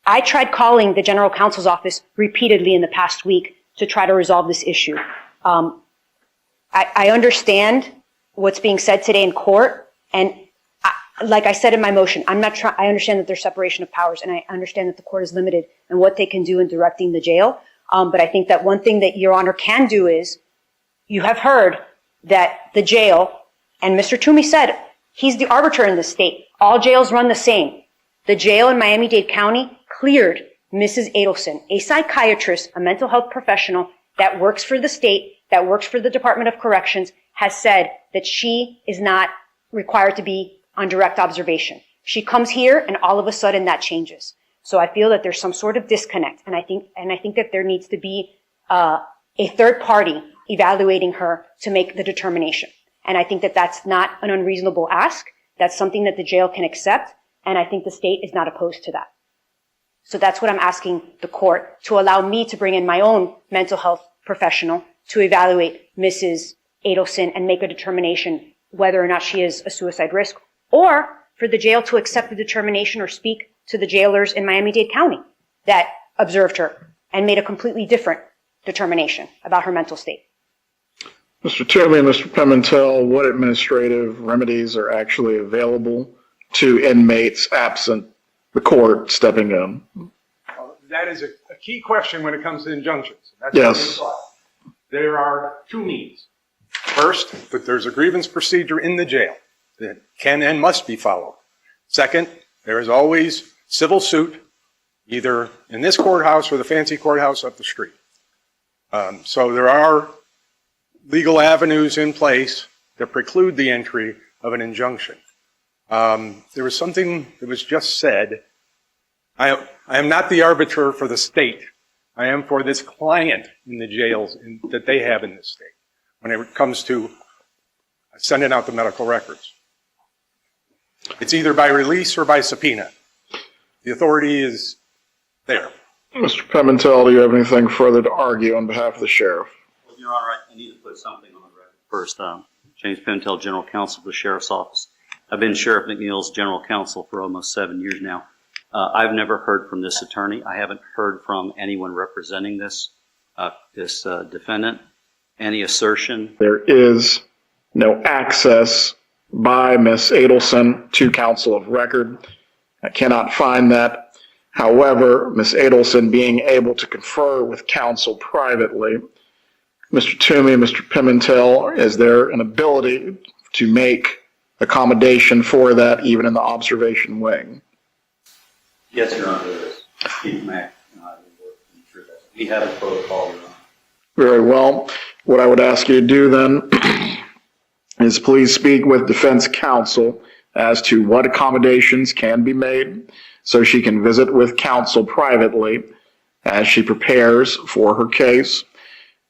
I tried calling the general counsel's office repeatedly in the past week to try to resolve this issue. I understand what's being said today in court, and like I said in my motion, I understand that there's separation of powers, and I understand that the court is limited in what they can do in directing the jail. But I think that one thing that Your Honor can do is, you have heard that the jail, and Mr. Toomey said, he's the arbiter in the state. All jails run the same. The jail in Miami-Dade County cleared Mrs. Adelson, a psychiatrist, a mental health professional that works for the state, that works for the Department of Corrections, has said that she is not required to be on direct observation. She comes here and all of a sudden that changes. So I feel that there's some sort of disconnect, and I think that there needs to be a third party evaluating her to make the determination. And I think that that's not an unreasonable ask. That's something that the jail can accept, and I think the state is not opposed to that. So that's what I'm asking the court, to allow me to bring in my own mental health professional to evaluate Mrs. Adelson and make a determination whether or not she is a suicide risk, or for the jail to accept the determination or speak to the jailers in Miami-Dade County that observed her and made a completely different determination about her mental state. Mr. Toomey and Mr. Pimentel, what administrative remedies are actually available to inmates absent the court stepping in? That is a key question when it comes to injunctions. That's yes. There are two means. First, that there's a grievance procedure in the jail that can and must be followed. Second, there is always civil suit, either in this courthouse or the fancy courthouse up the street. So there are legal avenues in place that preclude the entry of an injunction. There was something that was just said. I am not the arbiter for the state. I am for this client in the jails that they have in this state when it comes to sending out the medical records. It's either by release or by subpoena. The authority is there. Mr. Pimentel, do you have anything further to argue on behalf of the sheriff? Well, Your Honor, I need to put something on the record. First, James Pimentel, General Counsel of the Sheriff's Office. I've been Sheriff McNeil's General Counsel for almost 7 years now. I've never heard from this attorney. I haven't heard from anyone representing this defendant. Any assertion? There is no access by Ms. Adelson to counsel of record. I cannot find that. However, Ms. Adelson being able to confer with counsel privately, Mr. Toomey, Mr. Pimentel, is there an ability to make accommodation for that even in the observation wing? Yes, Your Honor, there is. Chief Mack and I will work to ensure that. We have a protocol, Your Honor. Very well. What I would ask you to do then is please speak with defense counsel as to what accommodations can be made so she can visit with counsel privately as she prepares for her case.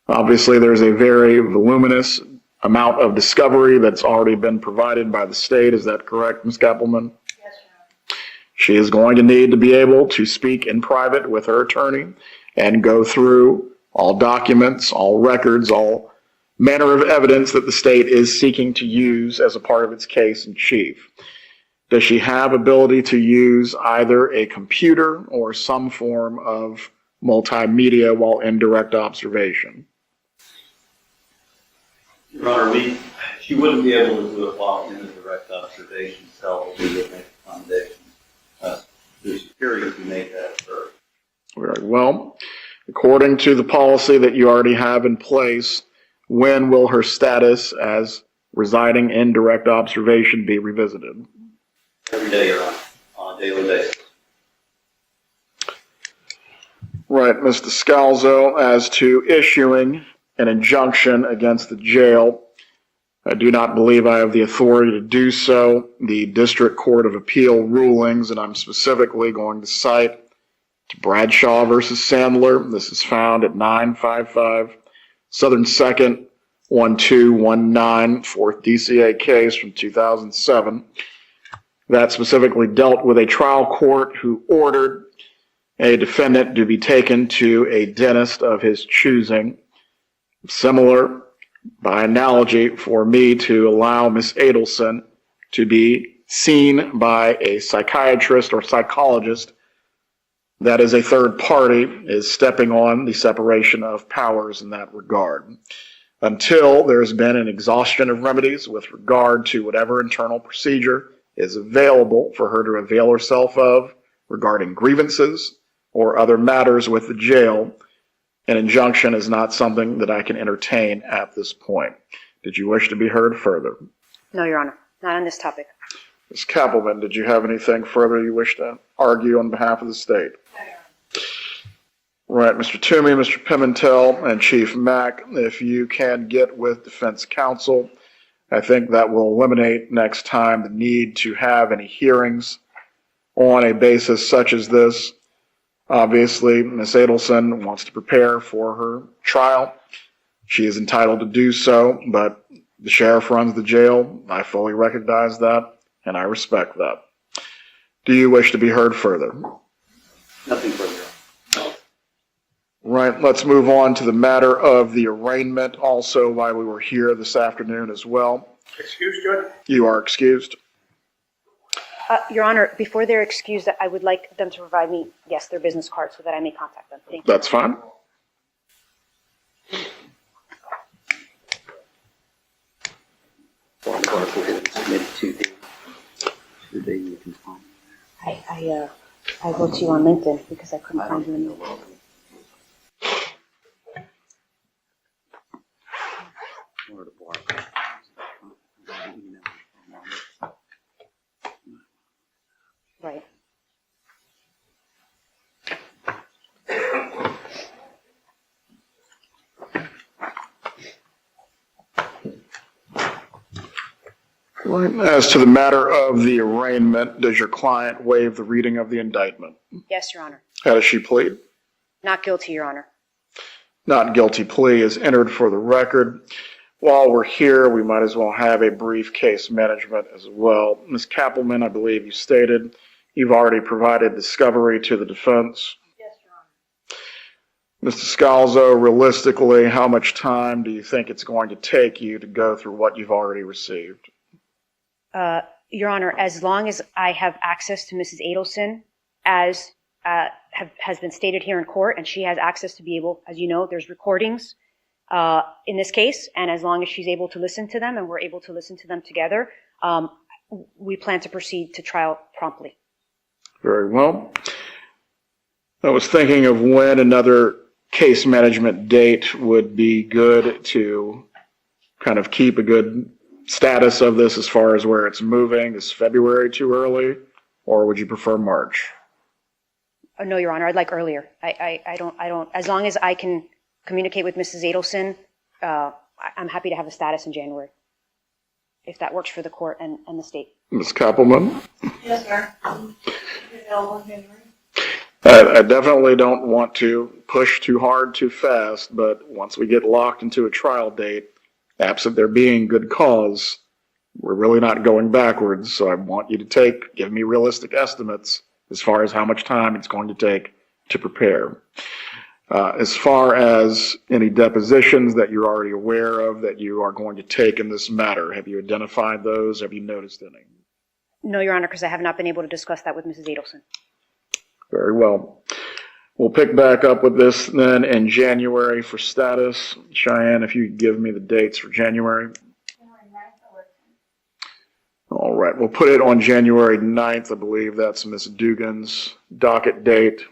Obviously, there's a very voluminous amount of discovery that's already been provided by the state. Is that correct, Ms. Kappelman? Yes, Your Honor. She is going to need to be able to speak in private with her attorney and go through all documents, all records, all manner of evidence that the state is seeking to use as a part of its case in chief. Does she have ability to use either a computer or some form of multimedia while in direct observation? Your Honor, she wouldn't be able to do it while in the direct observation cell. We would make accommodations through security to make that occur. Very well. According to the policy that you already have in place, when will her status as residing in direct observation be revisited? Every day, Your Honor, on a daily basis. Right, Mr. Scalzo, as to issuing an injunction against the jail, I do not believe I have the authority to do so. The District Court of Appeal rulings, and I'm specifically going to cite to Bradshaw versus Sandler. This is found at 955 Southern 2nd, 1219, 4th DCA case from 2007. That specifically dealt with a trial court who ordered a defendant to be taken to a dentist of his choosing. Similar, by analogy, for me to allow Ms. Adelson to be seen by a psychiatrist or psychologist that is a third party is stepping on the separation of powers in that regard. Until there's been an exhaustion of remedies with regard to whatever internal procedure is available for her to avail herself of regarding grievances or other matters with the jail, an injunction is not something that I can entertain at this point. Did you wish to be heard further? No, Your Honor, not on this topic. Ms. Kappelman, did you have anything further you wish to argue on behalf of the state? Right, Mr. Toomey, Mr. Pimentel, and Chief Mack, if you can get with defense counsel, I think that will eliminate next time the need to have any hearings on a basis such as this. Obviously, Ms. Adelson wants to prepare for her trial. She is entitled to do so, but the sheriff runs the jail. I fully recognize that, and I respect that. Do you wish to be heard further? Nothing further. Right, let's move on to the matter of the arraignment, also why we were here this afternoon as well. Excuse, Judge? You are excused. Your Honor, before they're excused, I would like them to provide me, yes, their business card so that I may contact them. Thank you. That's fine. I wrote to you on LinkedIn because I couldn't find you anywhere. Right. Right. As to the matter of the arraignment, does your client waive the reading of the indictment? Yes, Your Honor. How does she plead? Not guilty, Your Honor. Not guilty plea is entered for the record. While we're here, we might as well have a brief case management as well. Ms. Kappelman, I believe you stated you've already provided discovery to the defense. Yes, Your Honor. Mr. Scalzo, realistically, how much time do you think it's going to take you to go through what you've already received? Your Honor, as long as I have access to Mrs. Adelson, as has been stated here in court, and she has access to be able, as you know, there's recordings in this case, and as long as she's able to listen to them and we're able to listen to them together, we plan to proceed to trial promptly. Very well. I was thinking of when another case management date would be good to kind of keep a good status of this as far as where it's moving. Is February too early, or would you prefer March? No, Your Honor, I'd like earlier. I don't, as long as I can communicate with Mrs. Adelson, I'm happy to have a status in January, if that works for the court and the state. Ms. Kappelman? Yes, sir. Available in January. I definitely don't want to push too hard too fast, but once we get locked into a trial date, absent there being good cause, we're really not going backwards. So I want you to give me realistic estimates as far as how much time it's going to take to prepare. As far as any depositions that you're already aware of that you are going to take in this matter, have you identified those? Have you noticed any? No, Your Honor, because I have not been able to discuss that with Mrs. Adelson. Very well. We'll pick back up with this then in January for status. Cheyenne, if you could give me the dates for January. All right, we'll put it on January 9th. I believe that's Ms. Dugan's docket date.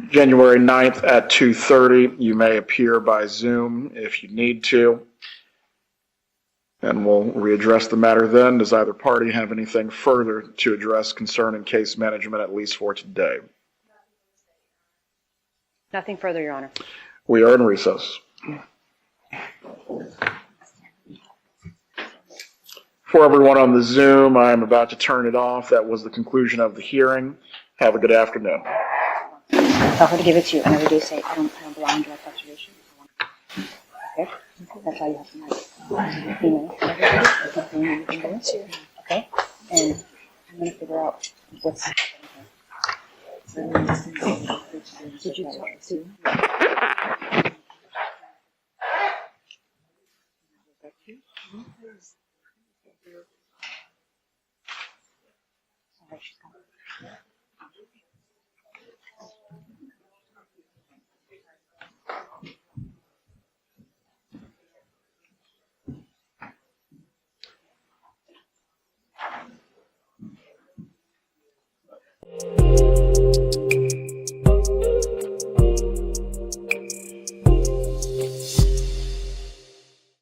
January 9th at 2:30. You may appear by Zoom if you need to. And we'll readdress the matter then. Does either party have anything further to address concerning case management, at least for today? Nothing further, Your Honor. We are in recess. For everyone on the Zoom, I am about to turn it off. That was the conclusion of the hearing. Have a good afternoon. Tell her to give it to you, and every day say, I don't belong in direct observation. Okay? That's all you have tonight. 15 minutes. Okay? And I'm going to figure out what's happening here. Did you see? All right, she's coming.